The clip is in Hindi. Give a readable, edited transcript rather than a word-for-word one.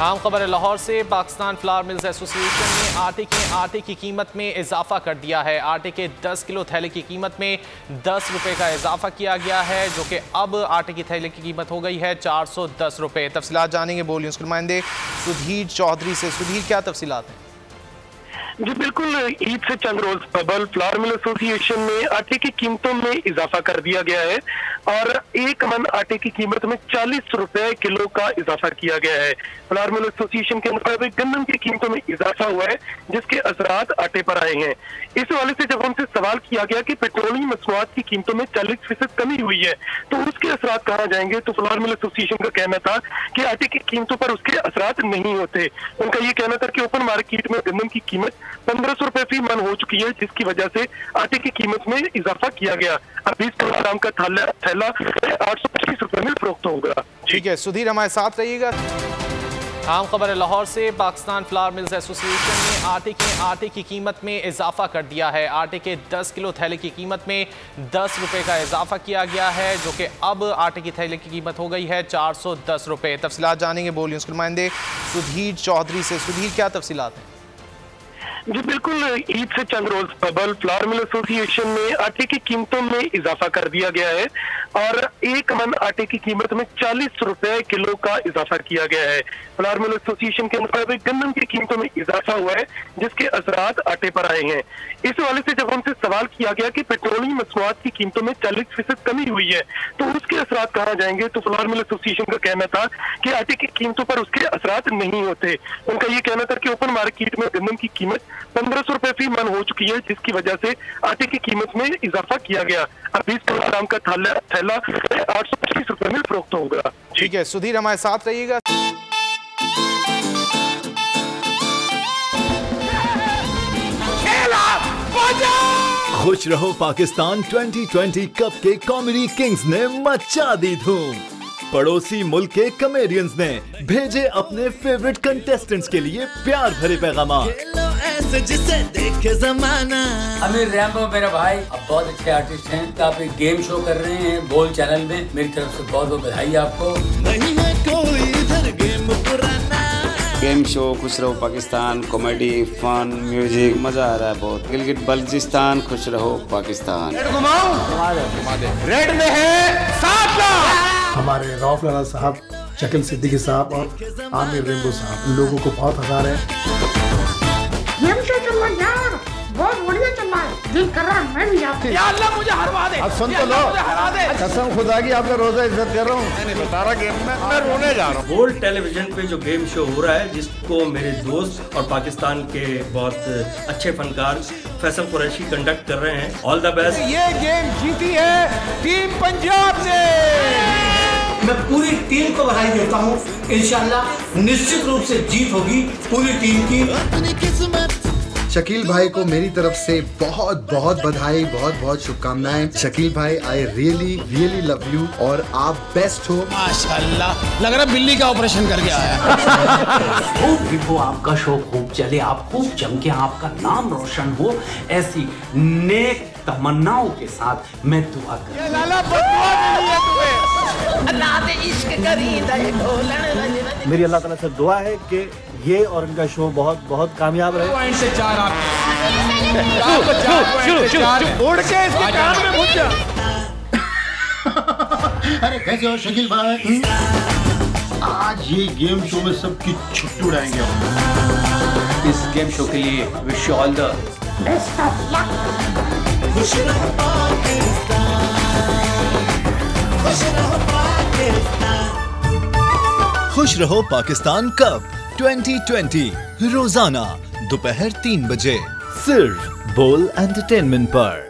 आम खबर लाहौर से। पाकिस्तान फ्लावर मिल्स एसोसिएशन ने आटे की कीमत में इजाफा कर दिया है। आटे के 10 किलो थैले की कीमत में 10 रुपये का इजाफा किया गया है, जो कि अब आटे की थैले की कीमत हो गई है 410 रुपये। तफसीलात जानेंगे बोल न्यूज़ के नुमाइंदे सुधीर चौधरी से। सुधीर, क्या तफसीलात हैं? जी बिल्कुल, ईद से चंद रोज कबल फ्लावर मिल एसोसिएशन में आटे की कीमतों में इजाफा कर दिया गया है और एक मन आटे की कीमत में 40 रुपए किलो का इजाफा किया गया है। फ्लावर मिल एसोसिएशन के मुताबिक गन्नम की कीमतों में इजाफा हुआ है, जिसके असरात आटे पर आए हैं। इस हवाले से जब हमसे सवाल किया गया कि पेट्रोलियम मसनूआत की कीमतों में 40% कमी हुई है तो उसके असरात कहाँ जाएंगे, तो फ्लावर मिल एसोसिएशन का कहना था कि आटे की कीमतों पर उसके असरात नहीं होते। उनका ये कहना था कि ओपन मार्केट में गन्नम की कीमत 1500 रुपए फी मन हो चुकी है, जिसकी वजह से आटे की कीमत में इजाफा किया गया। अब 20 किलोग्राम का थैला 825 रुपए में फरोख्त होगा। ठीक है सुधीर, हमारे साथ रहिएगा। आम खबर लाहौर से। पाकिस्तान फ्लावर मिल्स एसोसिएशन ने आटे की कीमत में इजाफा कर दिया है। आटे के 10 किलो थैले की कीमत में 10 रुपये का इजाफा किया गया है, जो कि अब आटे की थैले की कीमत हो गई है 410 रुपये। तफसीलात जानेंगे बोल न्यूज़ के नुमाइंदे सुधीर चौधरी से। सुधीर, क्या तफसीलात हैं? जी बिल्कुल, ईद से चंद रोज कबल फ्लावर मिल एसोसिएशन में आटे की कीमतों में इजाफा कर दिया गया है और एक मन आटे की कीमत में 40 रुपए किलो का इजाफा किया गया है। फ्लावर मिल एसोसिएशन के मुताबिक गन्नम की कीमतों में इजाफा हुआ है, जिसके असरात आटे पर आए हैं। इस हवाले से जब हमसे सवाल किया गया कि पेट्रोलियम मसनूआत की कीमतों में 40% कमी हुई है तो उसके असरात कहाँ जाएंगे, तो फ्लावर मिल एसोसिएशन का कहना था कि आटे की कीमतों पर उसके असरात नहीं होते। उनका ये कहना था कि ओपन मार्केट में गन्नम की कीमत 1500 रुपए फी मन हो चुकी है, जिसकी वजह से आटे की कीमत में इजाफा किया गया। अब 20 किलोग्राम का थैला 825 रुपए में फरोख्त होगा। ठीक है सुधीर, हमारे साथ रहिएगा। खुश रहो पाकिस्तान 2020 कप के कॉमेडी किंग्स ने मचा दी धूम। पड़ोसी मुल्क के कॉमेडियंस ने भेजे अपने फेवरेट कंटेस्टेंट्स के लिए प्यार भरे पैगाम। जिसे देखे जमाना। अमीर रैम्बो मेरा भाई अब बहुत अच्छे आर्टिस्ट हैं, तो आप एक गेम शो कर रहे हैं बोल चैनल में, मेरी तरफ से बहुत बहुत बधाई आपको। नहीं है कोई इधर गेम पुराना। गेम शो खुश रहो पाकिस्तान, कॉमेडी, फन, म्यूजिक, मजा आ रहा है बहुत। गिलगित बल्चिस्तान खुश रहो पाकिस्तान। रेड में है 7 लाख। हमारे रऊफ लाला साहब, शकील सिद्दीकी साहब और आमिर रैम्बो साहब लोगों को बहुत हंसा रहे हैं। गेम शो चल रहा है यार, बहुत बढ़िया चल रहा है, दिल कर रहा है मैं भी जाती। या अल्लाह मुझे हरवा दे। अब सुन तो लो, कसम खुदा की आपका रोजा इज्जत कर रहा हूँ। सारा गेम में मैं रोने जा रहा हूँ। बोल टेलीविजन पे जो गेम शो हो रहा है, जिसको मेरे दोस्त और पाकिस्तान के बहुत अच्छे फनकार फैसल कुरैशी कंडक्ट कर रहे हैं। All the best. ये गेम जीती है टीम पंजाब ने। मैं पूरी टीम को बधाई देता हूँ। इंशाल्लाह निश्चित रूप से जीत होगी पूरी टीम की। शकील भाई को मेरी तरफ से बहुत बहुत बधाई, बहुत बहुत शुभकामनाएं। शकील भाई, आई रियली लव यू और आप बेस्ट हो। माशाल्लाह, लग रहा है बिल्ली का ऑपरेशन करके आया। खूब वो आपका शो खूब चले, आप खूब जम के आपका नाम रोशन हो, ऐसी नेक तमन्नाओं के साथ मैं दुआ करता हूं। लाला बददुआ मिली है तुम्हें। मेरी अल्लाह ताला से दुआ है कि ये और इनका शो बहुत बहुत कामयाब रहे। पॉइंट से 4 आप उड़ के इसके कान में घुस जा। अरे कैसे हो शकील भाई? आज ये गेम शो में सबकी छुट्टी उड़ाएंगे हम। इस गेम शो के लिए wish you all the best of luck. खुश रहो पाकिस्तान, खुश रहो पाकिस्तान। खुश रहो पाकिस्तान कप 2020 रोजाना दोपहर 3 बजे सिर्फ बोल एंटरटेनमेंट पर।